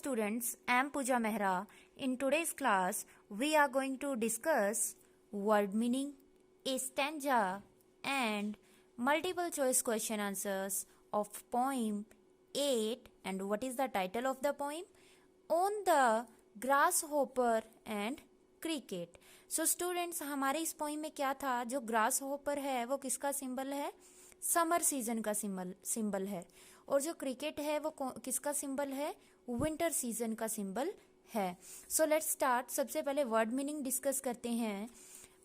students, I am Pooja Mehra. In today's class, we are going to discuss word meaning, a stanza, and multiple choice question answers of poem 8. And what is the title of the poem? On the grasshopper and cricket. So students, हमारे इस poem में क्या था? जो grass hopper है वो किसका symbol है? समर सीजन का सिंबल है। और जो क्रिकेट है वो किसका सिंबल है? विंटर सीजन का सिंबल है। So let's start. सबसे पहले वर्ड मीनिंग डिस्कस करते हैं।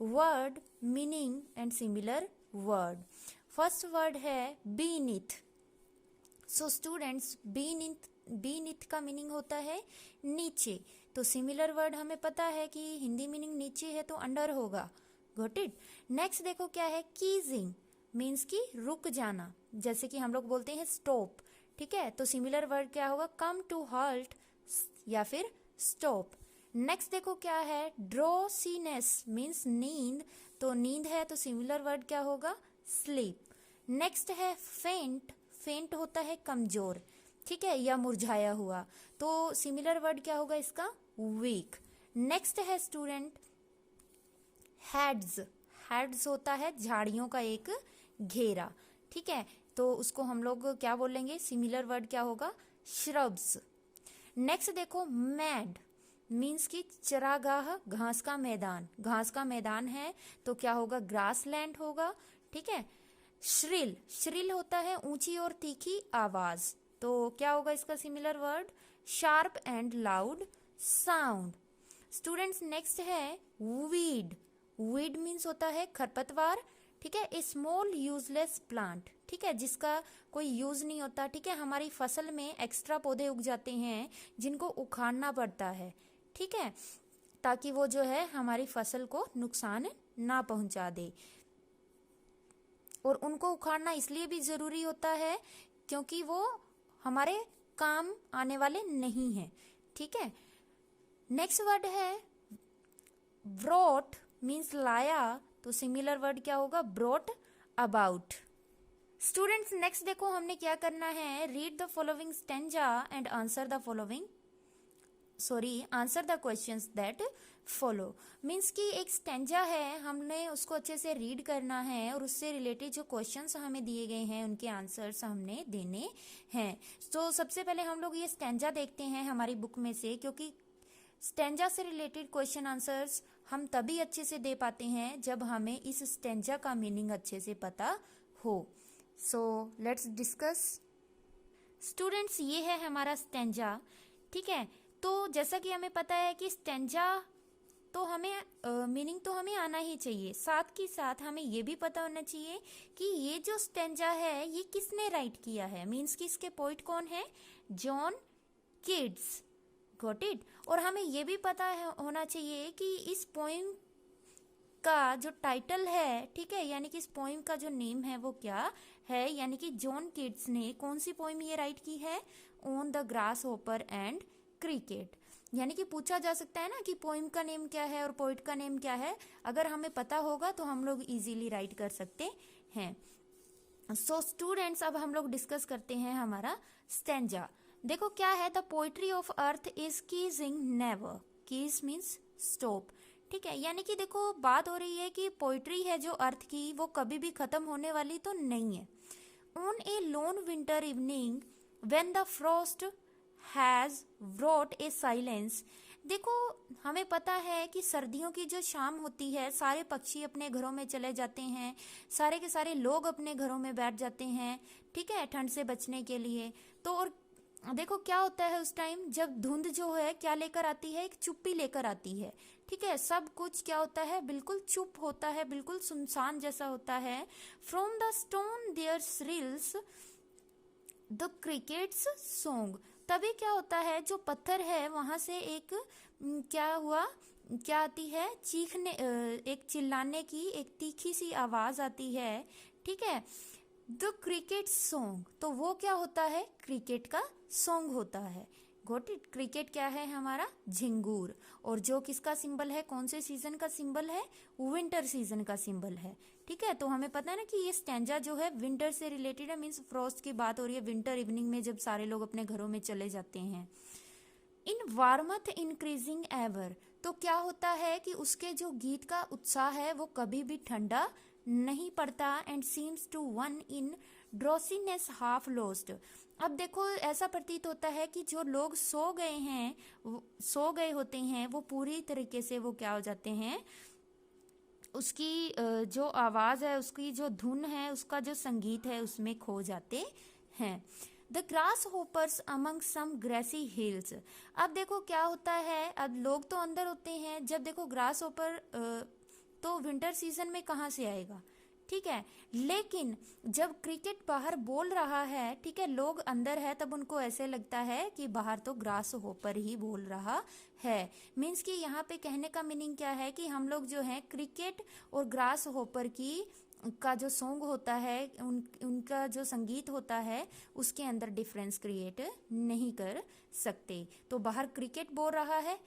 Word meaning and similar word. First word है बीनीथ। सो स्टूडेंट्स, बीनीथ का मीनिंग होता है नीचे। तो सिमिलर वर्ड हमें पता है कि हिंदी मीनिंग नीचे है तो अंडर होगा। Got it. नेक्स्ट देखो क्या है, कीजिंग मीन्स कि रुक जाना, जैसे कि हम लोग बोलते हैं स्टॉप। ठीक है, तो सिमिलर वर्ड क्या होगा? कम टू हॉल्ट या फिर स्टॉप। नेक्स्ट देखो क्या है, ड्रोसीनेस मीन्स नींद। तो नींद है तो सिमिलर वर्ड क्या होगा? स्लीप। नेक्स्ट है फेंट। फेंट होता है कमजोर, ठीक है, या मुरझाया हुआ। तो सिमिलर वर्ड क्या होगा इसका? वीक। नेक्स्ट है स्टूडेंट हेड्स। हेड्स होता है झाड़ियों का एक घेरा, ठीक है, तो उसको हम लोग क्या बोलेंगे? सिमिलर वर्ड क्या होगा? श्रब्स। नेक्स्ट देखो मैड मीन्स की चरागाह, घास का मैदान। घास का मैदान है तो क्या होगा? ग्रास लैंड होगा, ठीक है। श्रिल, श्रिल होता है ऊंची और तीखी आवाज। तो क्या होगा इसका similar word? Sharp and loud sound. Students next है वीड। वीड मीन्स होता है खरपतवार, ठीक है, ए स्मॉल यूजलेस प्लांट, ठीक है, जिसका कोई यूज नहीं होता। ठीक है, हमारी फसल में एक्स्ट्रा पौधे उग जाते हैं जिनको उखाड़ना पड़ता है, ठीक है, ताकि वो जो है हमारी फसल को नुकसान ना पहुंचा दे। और उनको उखाड़ना इसलिए भी जरूरी होता है क्योंकि वो हमारे काम आने वाले नहीं हैं, ठीक है। नेक्स्ट वर्ड है ब्रॉट मीन्स लाया। तो सिमिलर वर्ड क्या होगा? Brought about. स्टूडेंट्स नेक्स्ट देखो हमने क्या करना है, read the following stanza and answer the questions that follow. Means कि एक स्टेंजा है, हमने उसको अच्छे से रीड करना है और उससे रिलेटेड जो क्वेश्चंस हमें दिए गए हैं उनके आंसर्स हमने देने हैं। तो सबसे पहले हम लोग ये स्टेंजा देखते हैं हमारी बुक में से, क्योंकि स्टेंजा से रिलेटेड क्वेश्चन आंसर्स हम तभी अच्छे से दे पाते हैं जब हमें इस स्टेंजा का मीनिंग अच्छे से पता हो। So let's discuss. स्टूडेंट्स ये है हमारा स्टेंजा, ठीक है। तो जैसा कि हमें पता है कि स्टेंजा तो हमें मीनिंग तो हमें आना ही चाहिए, साथ ही साथ हमें ये भी पता होना चाहिए कि ये जो स्टेंजा है ये किसने राइट किया है। मीन्स कि इसके पोइट कौन है? John Keats. Got it. और हमें ये भी पता होना चाहिए कि इस पोइम का जो टाइटल है, ठीक है, यानी कि इस पोइम का जो नेम है वो क्या है, यानी कि जॉन किट्स ने कौन सी पोइम ये राइट की है? On the grass hopper and cricket. यानी कि पूछा जा सकता है ना कि पोइम का नेम क्या है और पोइट का नेम क्या है। अगर हमें पता होगा तो हम लोग इजीली राइट कर सकते हैं। सो स्टूडेंट्स अब हम लोग डिस्कस करते हैं हमारा स्टेंजा। देखो क्या है, the poetry of earth is Keesing never. Keys means stop, ठीक है, यानी कि देखो बात हो रही है कि पोइट्री है जो अर्थ की वो कभी भी खत्म होने वाली तो नहीं है। On A loan winter evening when the Frost has brought a silence. देखो हमें पता है कि सर्दियों की जो शाम होती है सारे पक्षी अपने घरों में चले जाते हैं, सारे के सारे लोग अपने घरों में बैठ जाते हैं, ठीक है, ठंड से बचने के लिए। तो और देखो क्या होता है उस टाइम, जब धुंध जो है क्या लेकर आती है? एक चुप्पी लेकर आती है, ठीक है, सब कुछ क्या होता है? बिल्कुल चुप होता है, बिल्कुल सुनसान जैसा होता है। From the stone there shrills the crickets song. तभी क्या होता है, जो पत्थर है वहां से एक क्या आती है? चीखने, एक चिल्लाने की एक तीखी सी आवाज आती है, ठीक है, द क्रिकेट सॉन्ग। तो वो क्या होता है? क्रिकेट का सॉन्ग होता है। Got it. क्रिकेट क्या है हमारा? झिंगूर। और जो किसका सिंबल है? कौन से सीजन का सिंबल है? विंटर सीजन का सिंबल है, ठीक है। तो हमें पता है ना कि ये स्टेंजा जो है विंटर से रिलेटेड है। मीन्स फ्रॉस्ट की बात हो रही है विंटर इवनिंग में जब सारे लोग अपने घरों में चले जाते हैं। इन वार्मथ इंक्रीजिंग एवर, तो क्या होता है कि उसके जो गीत का उत्साह है वो कभी भी ठंडा नहीं पड़ता। And seems to one in drowsiness half lost. अब देखो ऐसा प्रतीत होता है कि जो लोग सो गए होते हैं वो पूरी तरीके से वो क्या हो जाते हैं, उसकी जो आवाज है, उसकी जो धुन है, उसका जो संगीत है उसमें खो जाते हैं। The grasshoppers among some grassy hills. अब देखो क्या होता है, अब लोग तो अंदर होते हैं, जब देखो ग्रास होपर तो विंटर सीजन में कहाँ से आएगा, ठीक है, लेकिन जब क्रिकेट बाहर बोल रहा है, ठीक है, लोग अंदर है, तब उनको ऐसे लगता है कि बाहर तो ग्रास होपर ही बोल रहा है। मीन्स कि यहाँ पे कहने का मीनिंग क्या है कि हम लोग जो है क्रिकेट और ग्रास होपर की का जो सॉन्ग होता है, उनका जो संगीत होता है, उसके अंदर डिफरेंस क्रिएट नहीं कर सकते। तो बाहर क्रिकेट बोल रहा है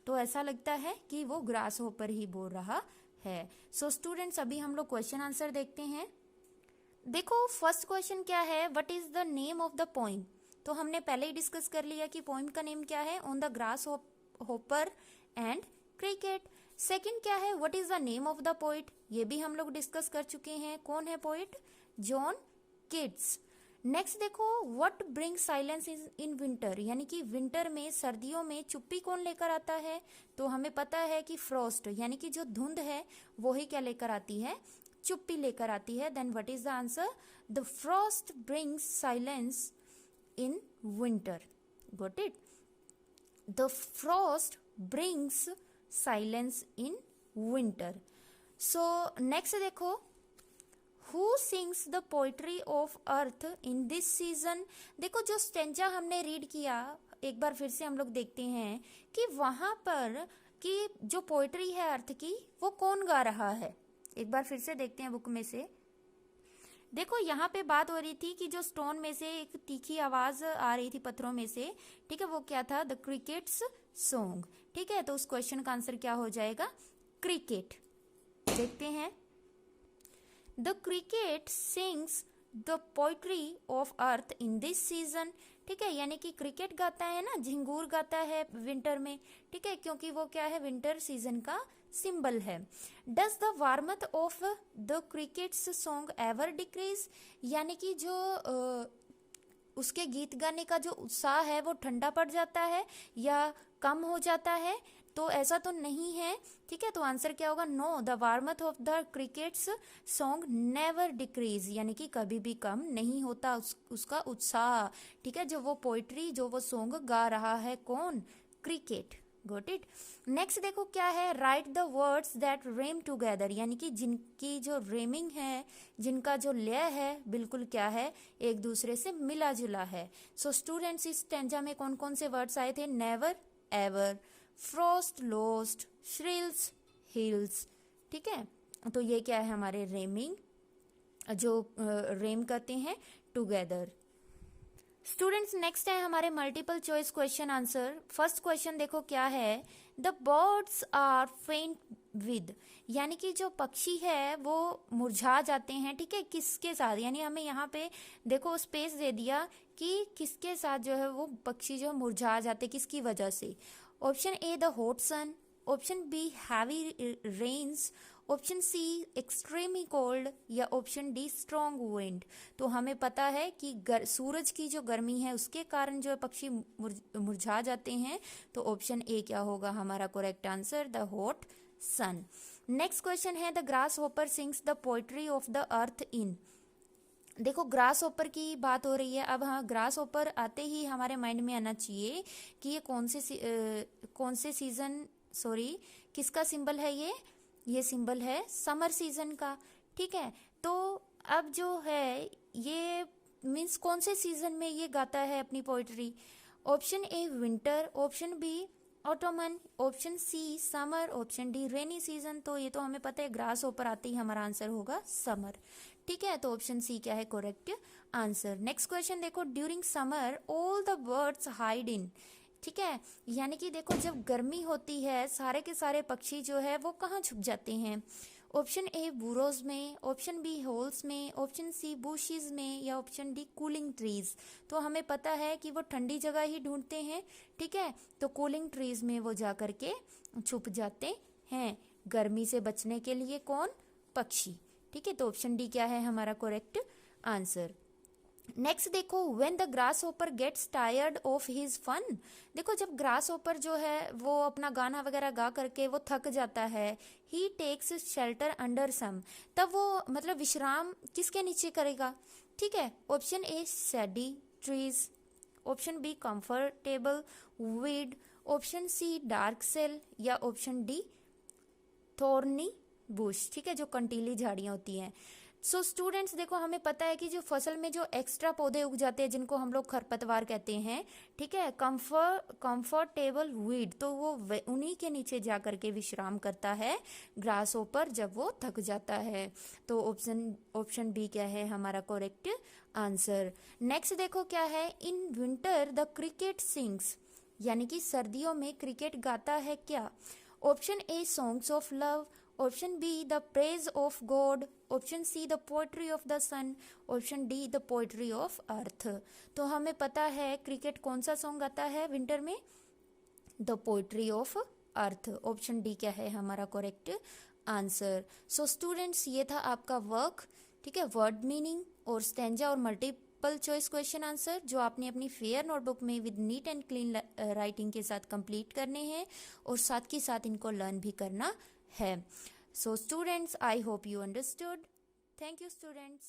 तो ऐसा लगता है कि वो ग्रास होपर ही बोल रहा है। सो स्टूडेंट्स, अभी हम लोग क्वेश्चन आंसर देखते हैं। देखो फर्स्ट क्वेश्चन क्या है, what is the name of the poem. तो हमने पहले ही डिस्कस कर लिया कि पोइम का नेम क्या है, on the grass hopper and cricket. Second क्या है, what is the name of the poet, ये भी हम लोग डिस्कस कर चुके हैं, कौन है पोइट, जॉन किट्स। नेक्स्ट देखो, what bring silence in winter, यानी कि विंटर में, सर्दियों में चुप्पी कौन लेकर आता है, तो हमें पता है कि फ्रॉस्ट, यानी कि जो धुंध है वो ही क्या लेकर आती है, चुप्पी लेकर आती है। Then what is the answer, the frost brings silence in winter. Got it, the frost brings silence in winter. So next देखो, who sings the poetry of earth in this season. देखो जो स्टेंजा हमने read किया, एक बार फिर से हम लोग देखते हैं कि वहां पर कि जो पोइट्री है अर्थ की, वो कौन गा रहा है। एक बार फिर से देखते हैं बुक में से। देखो यहाँ पे बात हो रही थी कि जो स्टोन में से एक तीखी आवाज आ रही थी, पत्थरों में से, ठीक है, वो क्या था, द क्रिकेट्स सॉन्ग। ठीक है, तो उस क्वेश्चन का आंसर क्या हो जाएगा, क्रिकेट। देखते हैं, the cricket sings the poetry of earth in this season. ठीक है, यानी कि क्रिकेट गाता है ना, झिंगूर गाता है विंटर में, ठीक है, क्योंकि वो क्या है, विंटर सीजन का सिंबल है। Does the warmth of the crickets song ever decrease, यानी कि जो उसके गीत गाने का जो उत्साह है वो ठंडा पड़ जाता है या कम हो जाता है, तो ऐसा तो नहीं है। ठीक है, तो आंसर क्या होगा, no, the warmth of the crickets song never decrease, यानी कि कभी भी कम नहीं होता उसका उत्साह। ठीक है, जो वो पोइट्री, जो वो सॉन्ग गा रहा है, कौन, क्रिकेट। Got it. नेक्स्ट देखो क्या है, write the words that rhyme together, यानी कि जिनकी जो रेमिंग है, जिनका जो लय है, बिल्कुल क्या है, एक दूसरे से मिला जुला है। सो स्टूडेंट्स, इस स्टेंजा में कौन कौन से वर्ड्स आए थे, never, ever, frost, lost, shrills, hills. ठीक है, तो ये क्या है, हमारे रेमिंग, जो रेम करते हैं टुगेदर। स्टूडेंट्स, नेक्स्ट है हमारे multiple choice question answer. First question देखो क्या है, द बर्ड्स आर फेंट विद, यानी कि जो पक्षी है वो मुरझा जाते हैं। ठीक है, किसके साथ, यानी हमें यहाँ पे देखो स्पेस दे दिया कि किसके साथ जो है वो पक्षी जो मुरझा जाते, किसकी वजह से। Option A the hot sun, option B heavy rains, option C extremely cold, या ऑप्शन डी स्ट्रॉन्ग विंड। तो हमें पता है कि सूरज की जो गर्मी है उसके कारण जो पक्षी मुरझा जाते हैं, तो ऑप्शन ए क्या होगा हमारा correct answer, the hot sun. Next question है, the grasshopper sings the poetry of the earth in. देखो ग्रास होपर की बात हो रही है। अब हाँ, ग्रास होपर आते ही हमारे माइंड में आना चाहिए कि ये कौन से सीजन, सॉरी, किसका सिंबल है, ये सिंबल है समर सीजन का। ठीक है, तो अब जो है ये मीन्स कौन से सीजन में ये गाता है अपनी poetry. Option A winter, option B autumn, option C summer, option D rainy season. तो ये तो हमें पता है ग्रास होपर आते ही हमारा आंसर होगा समर। ठीक है, तो ऑप्शन सी क्या है करेक्ट आंसर। नेक्स्ट क्वेश्चन देखो, during summer all the birds hide इन। ठीक है, यानी कि देखो जब गर्मी होती है सारे के सारे पक्षी जो है वो कहाँ छुप जाते हैं, ऑप्शन ए बुरोज में, ऑप्शन बी होल्स में, ऑप्शन सी बुशेस में, या ऑप्शन डी कूलिंग ट्रीज। तो हमें पता है कि वो ठंडी जगह ही ढूंढते हैं, ठीक है, तो कूलिंग ट्रीज में वो जा करके छुप जाते हैं गर्मी से बचने के लिए। कौन? पक्षी, ठीक है। तो ऑप्शन डी क्या है हमारा करेक्ट आंसर। नेक्स्ट देखो, when the grasshopper gets tired of his fun. देखो जब ग्रास होपर जो है वो अपना गाना वगैरह गा करके वो थक जाता है, he takes shelter under some, तब वो मतलब विश्राम किसके नीचे करेगा? ठीक है, option A shady trees, option B comfortable weed, option C dark cell, या ऑप्शन डी थोर्नी बुश, ठीक है, जो कंटीली झाड़ियाँ होती हैं। सो स्टूडेंट्स देखो हमें पता है कि जो फसल में जो एक्स्ट्रा पौधे उग जाते हैं जिनको हम लोग खरपतवार कहते हैं, ठीक है, कंफर्टेबल वीड, तो वो उन्हीं के नीचे जा करके विश्राम करता है ग्रास होपर जब वो थक जाता है। तो ऑप्शन बी क्या है हमारा करेक्ट आंसर। नेक्स्ट देखो क्या है, in winter the cricket sings, यानी कि सर्दियों में क्रिकेट गाता है क्या? Option A songs of love, option B the praise of God, option C the poetry of the sun, option D the poetry of earth. तो हमें पता है क्रिकेट कौन सा सॉन्ग आता है विंटर में? The poetry of earth. Option D क्या है हमारा करेक्ट आंसर। सो स्टूडेंट्स ये था आपका वर्क, ठीक है, वर्ड मीनिंग और स्टैंजा और मल्टीपल चॉइस क्वेश्चन आंसर, जो आपने अपनी फेयर नोटबुक में with neat and clean writing के साथ कंप्लीट करने हैं और साथ ही साथ इनको लर्न भी करना है। So students, I hope you understood. Thank you students.